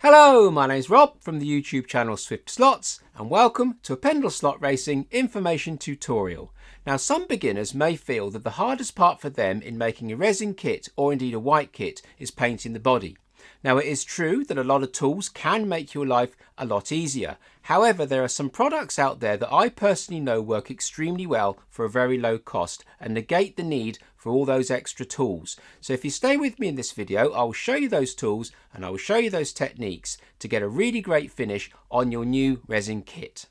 Hello, my name's Rob from the YouTube channel SwiftSlots, and welcome to a Pendle Slot Racing information tutorial. Now, some beginners may feel that the hardest part for them in making a resin kit or indeed a white kit is painting the body. Now, it is true that a lot of tools can make your life a lot easier. However, there are some products out there that I personally know work extremely well for a very low cost and negate the need for all those extra tools. So if you stay with me in this video, I will show you those tools and I will show you those techniques to get a really great finish on your new resin kit.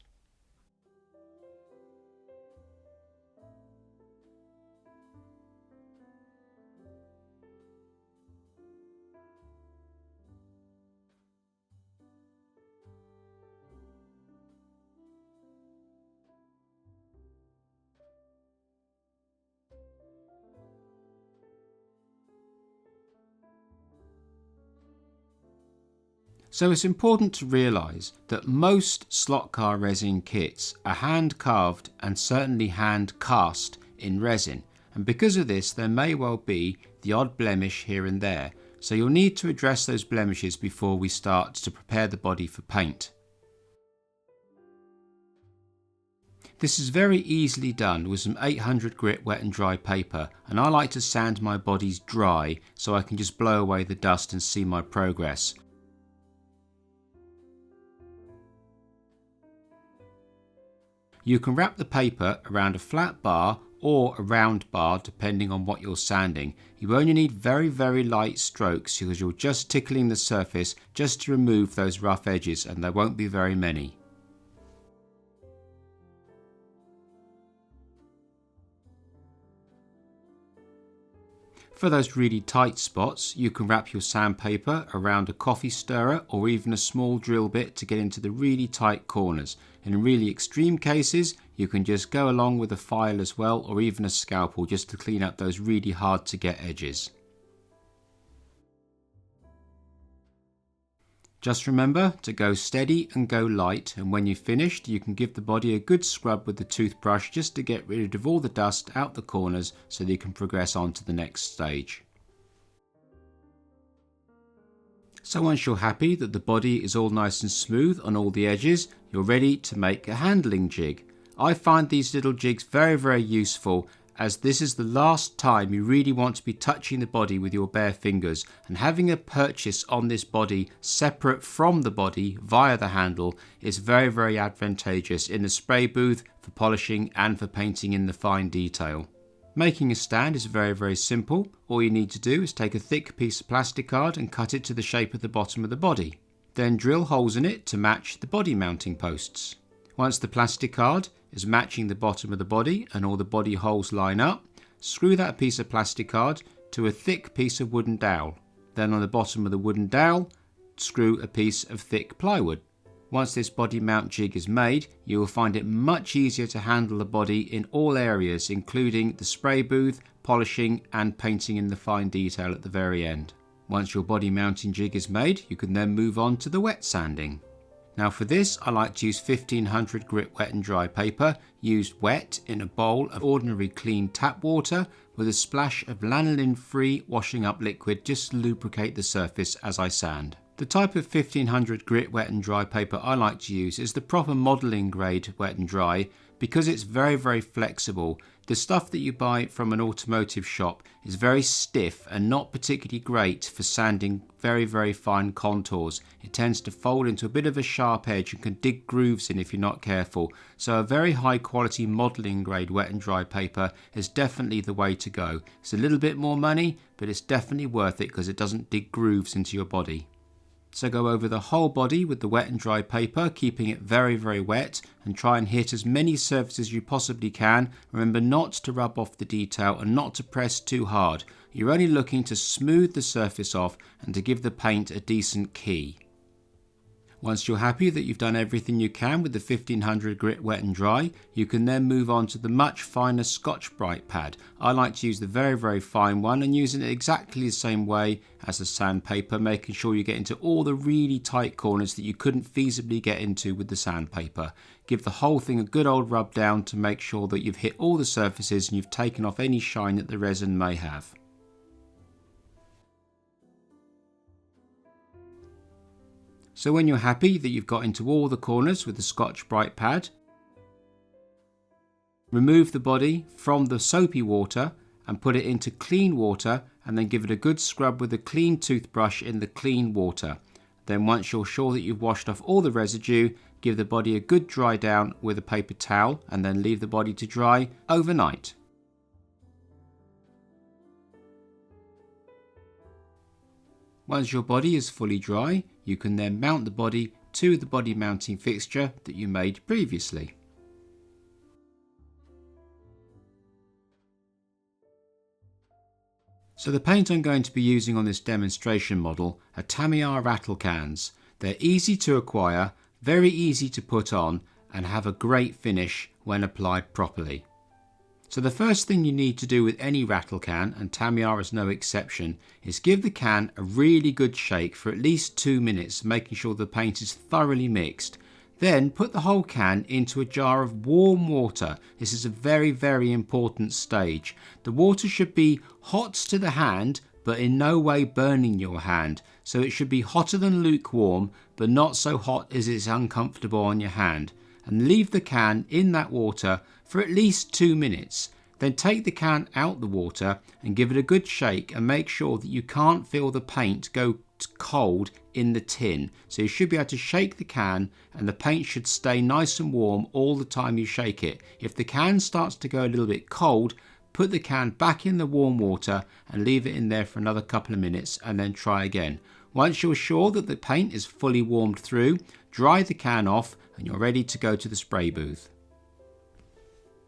So it's important to realise that most slot car resin kits are hand carved and certainly hand cast in resin, and because of this there may well be the odd blemish here and there, so you'll need to address those blemishes before we start to prepare the body for paint. This is very easily done with some 800 grit wet and dry paper, and I like to sand my bodies dry so I can just blow away the dust and see my progress. You can wrap the paper around a flat bar or a round bar depending on what you're sanding. You only need very light strokes because you're just tickling the surface just to remove those rough edges, and there won't be very many. For those really tight spots, you can wrap your sandpaper around a coffee stirrer or even a small drill bit to get into the really tight corners. In really extreme cases, you can just go along with a file as well, or even a scalpel, just to clean up those really hard to get edges. Just remember to go steady and go light, and when you've finished you can give the body a good scrub with the toothbrush just to get rid of all the dust out the corners so that you can progress on to the next stage. So once you're happy that the body is all nice and smooth on all the edges, you're ready to make a handling jig. I find these little jigs very useful, as this is the last time you really want to be touching the body with your bare fingers, and having a purchase on this body separate from the body via the handle is very advantageous in the spray booth for polishing and for painting in the fine detail. Making a stand is very simple. All you need to do is take a thick piece of plastic card and cut it to the shape of the bottom of the body. Then drill holes in it to match the body mounting posts. Once the plastic card is matching the bottom of the body and all the body holes line up, screw that piece of plastic card to a thick piece of wooden dowel. Then on the bottom of the wooden dowel, screw a piece of thick plywood. Once this body mount jig is made, you will find it much easier to handle the body in all areas, including the spray booth, polishing and painting in the fine detail at the very end. Once your body mounting jig is made, you can then move on to the wet sanding. Now for this, I like to use 1500 grit wet and dry paper, used wet in a bowl of ordinary clean tap water with a splash of lanolin-free washing up liquid just to lubricate the surface as I sand. The type of 1500 grit wet and dry paper I like to use is the proper modelling grade wet and dry, because it's very flexible. The stuff that you buy from an automotive shop is very stiff and not particularly great for sanding very fine contours. It tends to fold into a bit of a sharp edge and can dig grooves in if you're not careful. So a very high quality modelling grade wet and dry paper is definitely the way to go. It's a little bit more money, but it's definitely worth it because it doesn't dig grooves into your body. So go over the whole body with the wet and dry paper, keeping it very wet, and try and hit as many surfaces as you possibly can. Remember not to rub off the detail and not to press too hard. You're only looking to smooth the surface off and to give the paint a decent key. Once you're happy that you've done everything you can with the 1500 grit wet and dry, you can then move on to the much finer Scotch-Brite pad. I like to use the very fine one and using it exactly the same way as the sandpaper, making sure you get into all the really tight corners that you couldn't feasibly get into with the sandpaper. Give the whole thing a good old rub down to make sure that you've hit all the surfaces and you've taken off any shine that the resin may have. So when you're happy that you've got into all the corners with the Scotch-Brite pad, remove the body from the soapy water and put it into clean water, and then give it a good scrub with a clean toothbrush in the clean water. Then once you're sure that you've washed off all the residue, give the body a good dry down with a paper towel and then leave the body to dry overnight. Once your body is fully dry, you can then mount the body to the body mounting fixture that you made previously. So the paint I'm going to be using on this demonstration model are Tamiya rattle cans. They're easy to acquire, very easy to put on, and have a great finish when applied properly. So the first thing you need to do with any rattle can, and Tamiya is no exception, is give the can a really good shake for at least 2 minutes, making sure the paint is thoroughly mixed. Then put the whole can into a jar of warm water. This is a very, very important stage. The water should be hot to the hand, but in no way burning your hand. So it should be hotter than lukewarm, but not so hot as it's uncomfortable on your hand. And leave the can in that water for at least 2 minutes. Then take the can out the water and give it a good shake, and make sure that you can't feel the paint go cold in the tin. So you should be able to shake the can and the paint should stay nice and warm all the time you shake it. If the can starts to go a little bit cold, put the can back in the warm water and leave it in there for another couple of minutes and then try again. Once you're sure that the paint is fully warmed through, dry the can off and you're ready to go to the spray booth.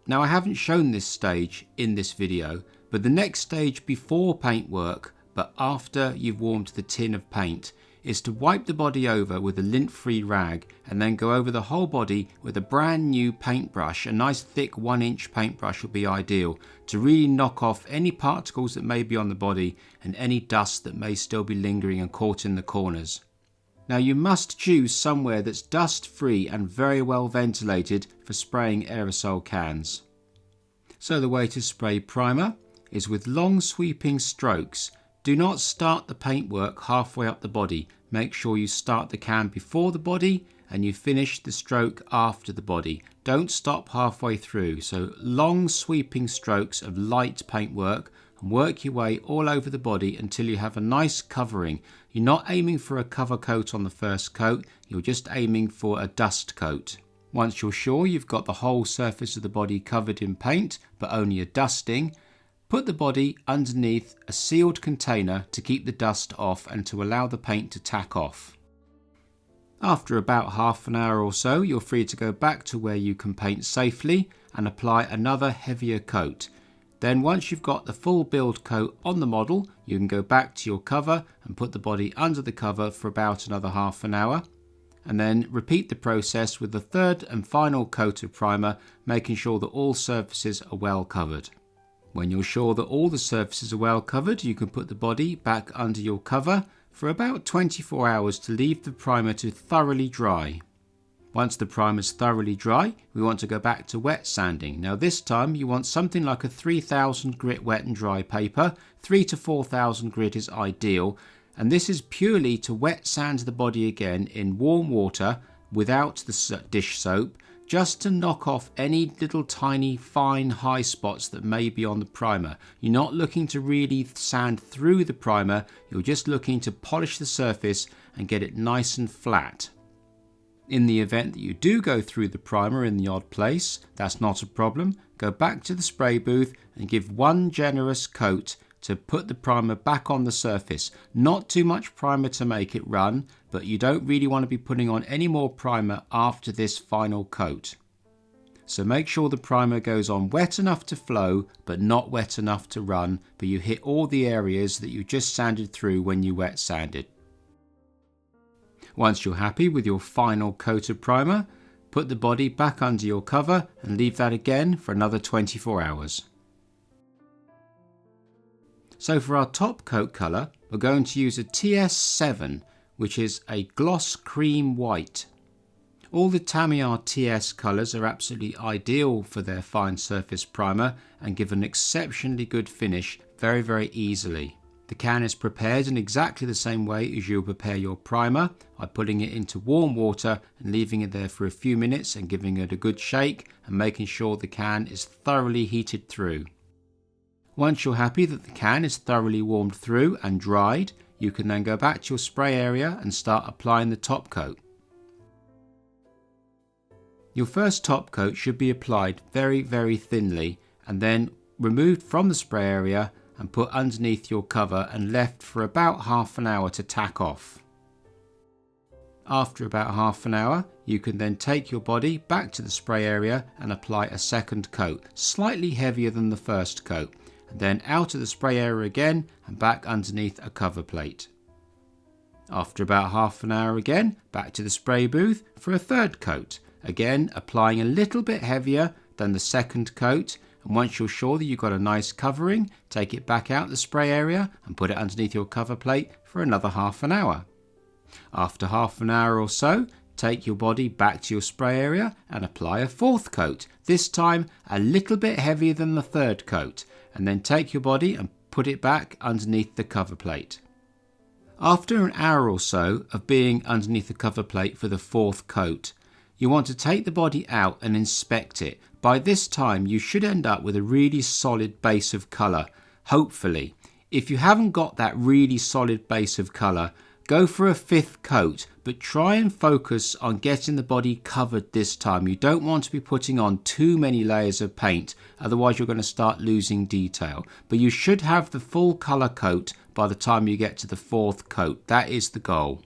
Now I haven't shown this stage in this video, but the next stage before paint work, but after you've warmed the tin of paint, is to wipe the body over with a lint-free rag and then go over the whole body with a brand new paintbrush. A nice thick 1-inch paintbrush would be ideal to really knock off any particles that may be on the body and any dust that may still be lingering and caught in the corners. Now you must choose somewhere that's dust-free and very well ventilated for spraying aerosol cans. So the way to spray primer is with long sweeping strokes. Do not start the paintwork halfway up the body. Make sure you start the can before the body and you finish the stroke after the body. Don't stop halfway through. So long sweeping strokes of light paintwork and work your way all over the body until you have a nice covering. You're not aiming for a cover coat on the first coat, you're just aiming for a dust coat. Once you're sure you've got the whole surface of the body covered in paint but only a dusting, put the body underneath a sealed container to keep the dust off and to allow the paint to tack off. After about half an hour or so, you're free to go back to where you can paint safely and apply another heavier coat. Then once you've got the full build coat on the model, you can go back to your cover and put the body under the cover for about another half an hour. And then repeat the process with the third and final coat of primer, making sure that all surfaces are well covered. When you're sure that all the surfaces are well covered, you can put the body back under your cover for about 24 hours to leave the primer to thoroughly dry. Once the primer is thoroughly dry, we want to go back to wet sanding. Now this time you want something like a 3000 grit wet and dry paper. 3 to 4000 grit is ideal, and this is purely to wet sand the body again in warm water without the dish soap, just to knock off any little tiny fine high spots that may be on the primer. You're not looking to really sand through the primer, you're just looking to polish the surface and get it nice and flat. In the event that you do go through the primer in the odd place, that's not a problem. Go back to the spray booth and give one generous coat to put the primer back on the surface. Not too much primer to make it run, but you don't really want to be putting on any more primer after this final coat. So make sure the primer goes on wet enough to flow, but not wet enough to run, but you hit all the areas that you just sanded through when you wet sanded. Once you're happy with your final coat of primer, put the body back under your cover and leave that again for another 24 hours. So for our top coat colour, we're going to use a TS7, which is a gloss cream white. All the Tamiya TS colours are absolutely ideal for their fine surface primer and give an exceptionally good finish very, very easily. The can is prepared in exactly the same way as you'll prepare your primer, by putting it into warm water and leaving it there for a few minutes and giving it a good shake and making sure the can is thoroughly heated through. Once you're happy that the can is thoroughly warmed through and dried, you can then go back to your spray area and start applying the top coat. Your first top coat should be applied very, very thinly and then removed from the spray area and put underneath your cover and left for about half an hour to tack off. After about half an hour, you can then take your body back to the spray area and apply a second coat, slightly heavier than the first coat, and then out of the spray area again and back underneath a cover plate. After about half an hour again, back to the spray booth for a third coat, again applying a little bit heavier than the second coat, and once you're sure that you've got a nice covering, take it back out the spray area and put it underneath your cover plate for another half an hour. After half an hour or so, take your body back to your spray area and apply a fourth coat, this time a little bit heavier than the third coat, and then take your body and put it back underneath the cover plate. After an hour or so of being underneath the cover plate for the fourth coat, you want to take the body out and inspect it. By this time you should end up with a really solid base of colour, hopefully. If you haven't got that really solid base of colour, go for a fifth coat, but try and focus on getting the body covered this time. You don't want to be putting on too many layers of paint, otherwise you're going to start losing detail. But you should have the full colour coat by the time you get to the fourth coat. That is the goal.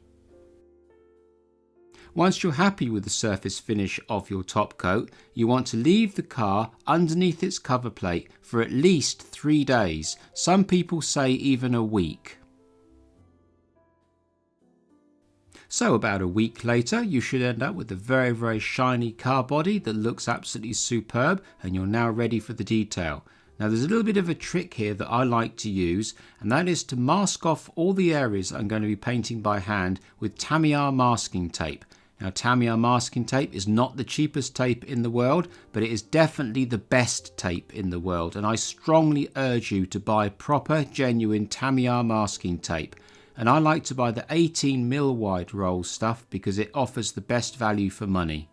Once you're happy with the surface finish of your top coat, you want to leave the car underneath its cover plate for at least 3 days. Some people say even a week. So about a week later, you should end up with a very, very shiny car body that looks absolutely superb, and you're now ready for the detail. Now there's a little bit of a trick here that I like to use, and that is to mask off all the areas I'm going to be painting by hand with Tamiya masking tape. Now Tamiya masking tape is not the cheapest tape in the world, but it is definitely the best tape in the world, and I strongly urge you to buy proper, genuine Tamiya masking tape. And I like to buy the 18mm wide roll stuff because it offers the best value for money.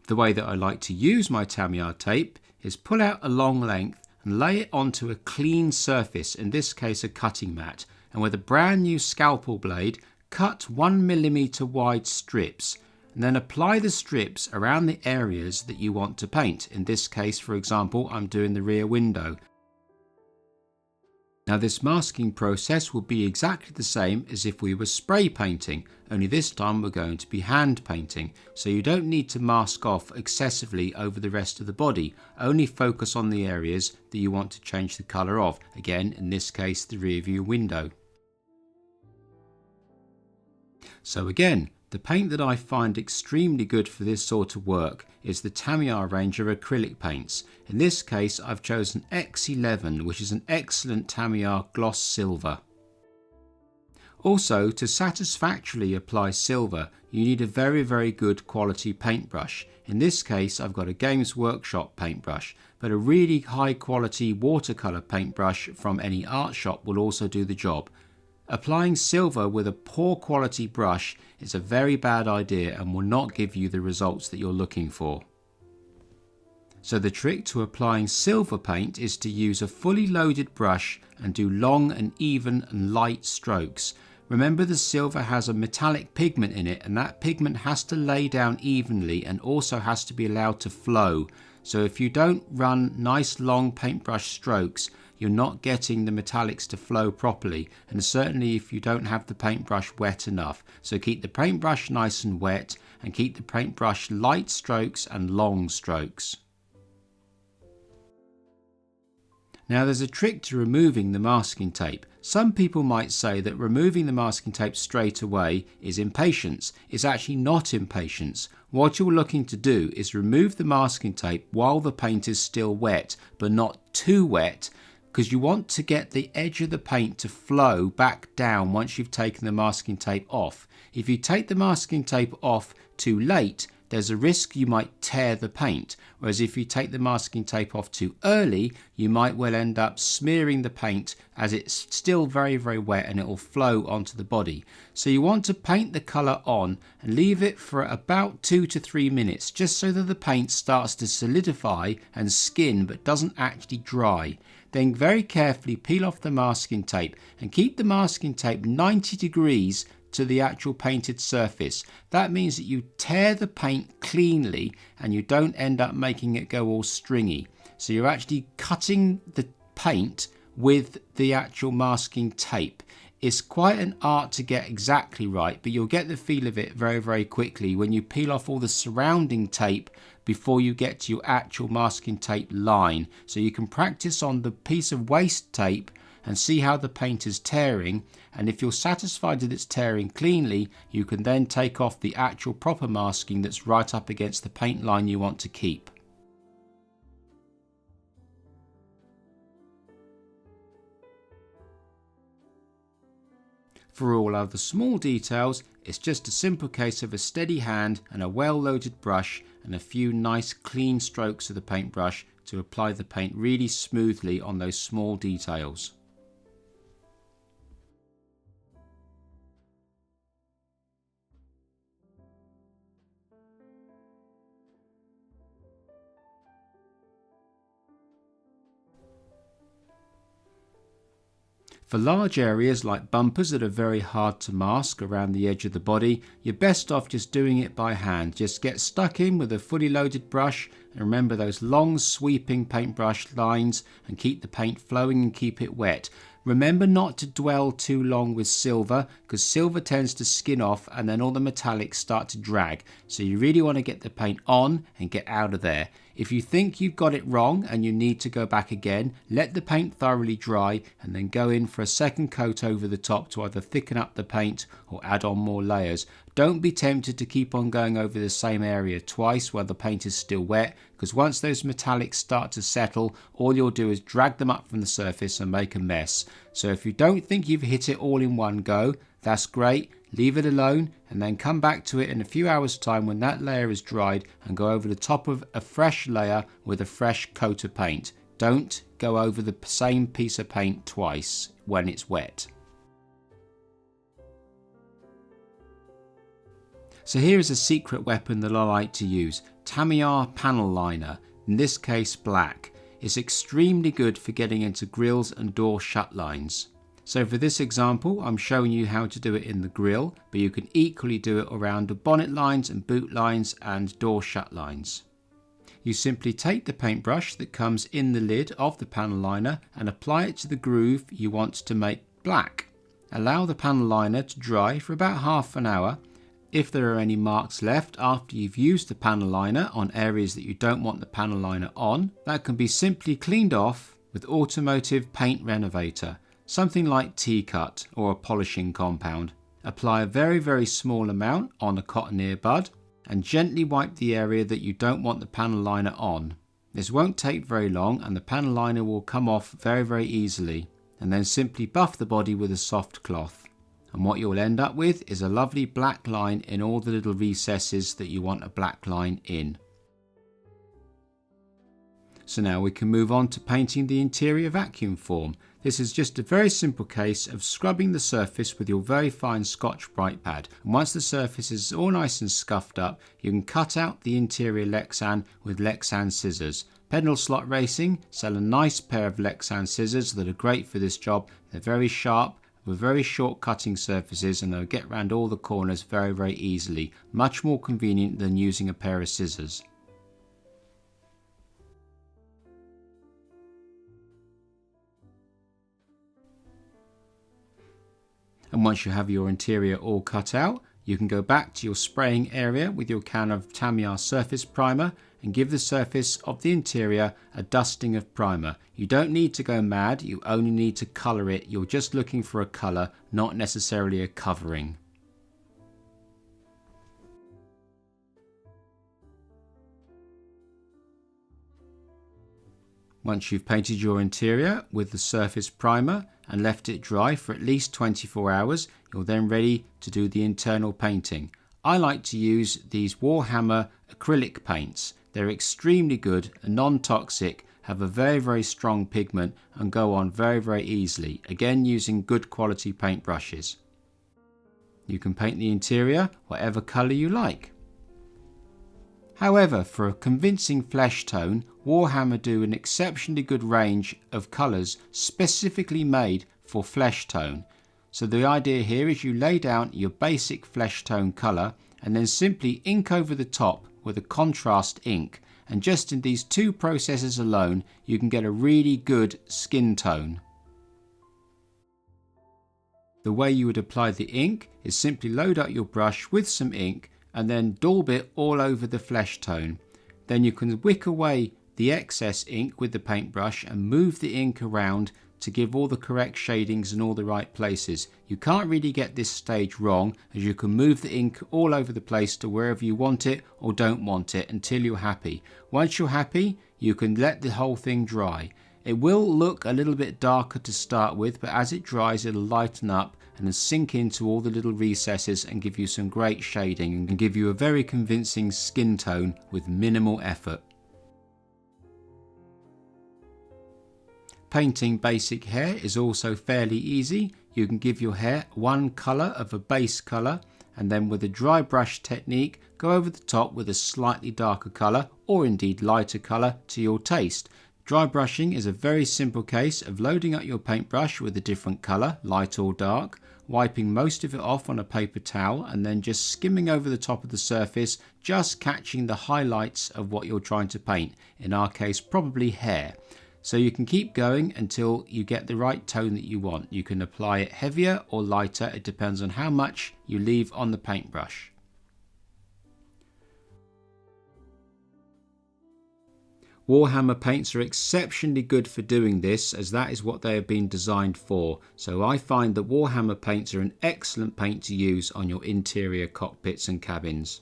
The way that I like to use my Tamiya tape is pull out a long length and lay it onto a clean surface, in this case a cutting mat, and with a brand new scalpel blade, cut 1mm wide strips, and then apply the strips around the areas that you want to paint. In this case, for example, I'm doing the rear window. Now this masking process will be exactly the same as if we were spray painting, only this time we're going to be hand painting, so you don't need to mask off excessively over the rest of the body, only focus on the areas that you want to change the colour of, again in this case the rear view window. So again, the paint that I find extremely good for this sort of work is the Tamiya range of acrylic paints. In this case I've chosen X11, which is an excellent Tamiya gloss silver. Also, to satisfactorily apply silver you need a very, very good quality paintbrush. In this case I've got a Games Workshop paintbrush, but a really high quality watercolour paintbrush from any art shop will also do the job. Applying silver with a poor quality brush is a very bad idea and will not give you the results that you're looking for. So the trick to applying silver paint is to use a fully loaded brush and do long and even and light strokes. Remember, the silver has a metallic pigment in it, and that pigment has to lay down evenly and also has to be allowed to flow. So if you don't run nice long paintbrush strokes, you're not getting the metallics to flow properly, and certainly if you don't have the paintbrush wet enough. So keep the paintbrush nice and wet and keep the paintbrush light strokes and long strokes. Now there's a trick to removing the masking tape. Some people might say that removing the masking tape straight away is impatience. It's actually not impatience. What you're looking to do is remove the masking tape while the paint is still wet, but not too wet, because you want to get the edge of the paint to flow back down once you've taken the masking tape off. If you take the masking tape off too late, there's a risk you might tear the paint, whereas if you take the masking tape off too early, you might well end up smearing the paint as it's still very, very wet and it will flow onto the body. So you want to paint the colour on and leave it for about 2 to 3 minutes, just so that the paint starts to solidify and skin but doesn't actually dry. Then very carefully peel off the masking tape and keep the masking tape 90 degrees to the actual painted surface. That means that you tear the paint cleanly and you don't end up making it go all stringy. So you're actually cutting the paint with the actual masking tape. It's quite an art to get exactly right, but you'll get the feel of it very, very quickly when you peel off all the surrounding tape before you get to your actual masking tape line. So you can practice on the piece of waste tape and see how the paint is tearing, and if you're satisfied that it's tearing cleanly, you can then take off the actual proper masking that's right up against the paint line you want to keep. For all other small details, it's just a simple case of a steady hand and a well-loaded brush and a few nice clean strokes of the paintbrush to apply the paint really smoothly on those small details. For large areas like bumpers that are very hard to mask around the edge of the body, you're best off just doing it by hand. Just get stuck in with a fully loaded brush and remember those long sweeping paintbrush lines and keep the paint flowing and keep it wet. Remember not to dwell too long with silver, because silver tends to skin off and then all the metallics start to drag. So you really want to get the paint on and get out of there. If you think you've got it wrong and you need to go back again, let the paint thoroughly dry and then go in for a second coat over the top to either thicken up the paint or add on more layers. Don't be tempted to keep on going over the same area twice while the paint is still wet, because once those metallics start to settle, all you'll do is drag them up from the surface and make a mess. So if you don't think you've hit it all in one go, that's great. Leave it alone and then come back to it in a few hours time when that layer is dried and go over the top of a fresh layer with a fresh coat of paint. Don't go over the same piece of paint twice when it's wet. So here is a secret weapon that I like to use, Tamiya panel liner, in this case black. It's extremely good for getting into grills and door shut lines. So for this example, I'm showing you how to do it in the grill, but you can equally do it around the bonnet lines and boot lines and door shut lines. You simply take the paintbrush that comes in the lid of the panel liner and apply it to the groove you want to make black. Allow the panel liner to dry for about half an hour. If there are any marks left after you've used the panel liner on areas that you don't want the panel liner on, that can be simply cleaned off with automotive paint renovator. Something like T-Cut or a polishing compound. Apply a very, very small amount on a cotton earbud and gently wipe the area that you don't want the panel liner on. This won't take very long and the panel liner will come off very, very easily. And then simply buff the body with a soft cloth. And what you'll end up with is a lovely black line in all the little recesses that you want a black line in. So now we can move on to painting the interior vacuum form. This is just a very simple case of scrubbing the surface with your very fine Scotch-Brite pad. And once the surface is all nice and scuffed up, you can cut out the interior Lexan with Lexan scissors. Pendle Slot Racing sell a nice pair of Lexan scissors that are great for this job. They're very sharp, with very short cutting surfaces, and they'll get around all the corners very, very easily. Much more convenient than using a pair of scissors. And once you have your interior all cut out, you can go back to your spraying area with your can of Tamiya surface primer and give the surface of the interior a dusting of primer. You don't need to go mad, you only need to colour it. You're just looking for a colour, not necessarily a covering. Once you've painted your interior with the surface primer and left it dry for at least 24 hours, you're then ready to do the internal painting. I like to use these Warhammer acrylic paints. They're extremely good and non-toxic, have a very strong pigment and go on very easily, again using good quality paint brushes. You can paint the interior whatever colour you like. However, for a convincing flesh tone, Warhammer do an exceptionally good range of colours specifically made for flesh tone. So the idea here is you lay down your basic flesh tone colour and then simply ink over the top with a contrast ink, and just in these two processes alone you can get a really good skin tone. The way you would apply the ink is simply load up your brush with some ink and then daub it all over the flesh tone. Then you can wick away the excess ink with the paintbrush and move the ink around to give all the correct shadings in all the right places. You can't really get this stage wrong, as you can move the ink all over the place to wherever you want it or don't want it until you're happy. Once you're happy, you can let the whole thing dry. It will look a little bit darker to start with, but as it dries it'll lighten up and sink into all the little recesses and give you some great shading and give you a very convincing skin tone with minimal effort. Painting basic hair is also fairly easy. You can give your hair one colour of a base colour and then with a dry brush technique go over the top with a slightly darker colour or indeed lighter colour to your taste. Dry brushing is a very simple case of loading up your paintbrush with a different colour, light or dark, wiping most of it off on a paper towel and then just skimming over the top of the surface, just catching the highlights of what you're trying to paint, in our case probably hair. So you can keep going until you get the right tone that you want. You can apply it heavier or lighter, it depends on how much you leave on the paintbrush. Warhammer paints are exceptionally good for doing this, as that is what they have been designed for. So I find that Warhammer paints are an excellent paint to use on your interior cockpits and cabins.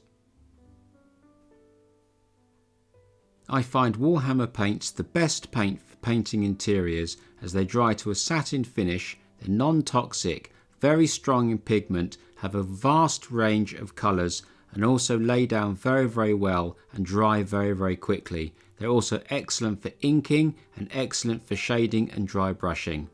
I find Warhammer paints the best paint for painting interiors, as they dry to a satin finish, they're non-toxic, very strong in pigment, have a vast range of colours and also lay down very well and dry very quickly. They're also excellent for inking and excellent for shading and dry brushing.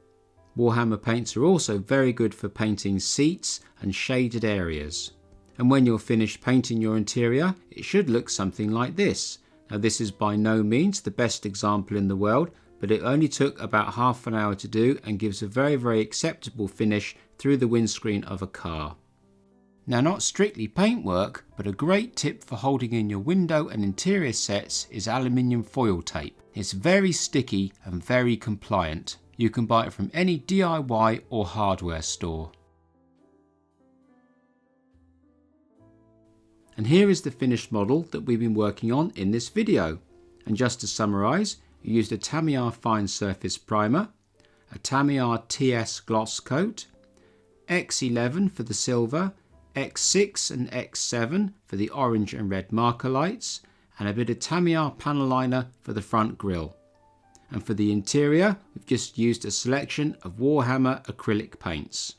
Warhammer paints are also very good for painting seats and shaded areas. And when you're finished painting your interior, it should look something like this. Now this is by no means the best example in the world, but it only took about half an hour to do and gives a very acceptable finish through the windscreen of a car. Now, not strictly paintwork, but a great tip for holding in your window and interior sets is aluminium foil tape. It's very sticky and very compliant. You can buy it from any DIY or hardware store. And here is the finished model that we've been working on in this video. And just to summarise, you used a Tamiya Fine Surface Primer, a Tamiya TS Gloss Coat, X11 for the silver, X6 and X7 for the orange and red marker lights, and a bit of Tamiya panel liner for the front grille. And for the interior, we've just used a selection of Warhammer acrylic paints.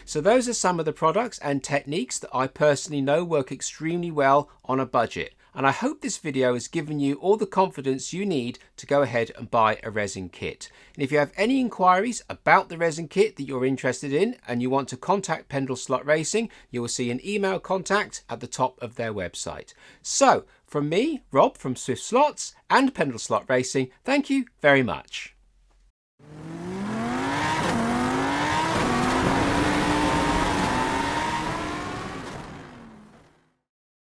So those are some of the products and techniques that I personally know work extremely well on a budget. And I hope this video has given you all the confidence you need to go ahead and buy a resin kit. And if you have any inquiries about the resin kit that you're interested in and you want to contact Pendle Slot Racing, you will see an email contact at the top of their website. So from me, Rob from SwiftSlots and Pendle Slot Racing, thank you very much.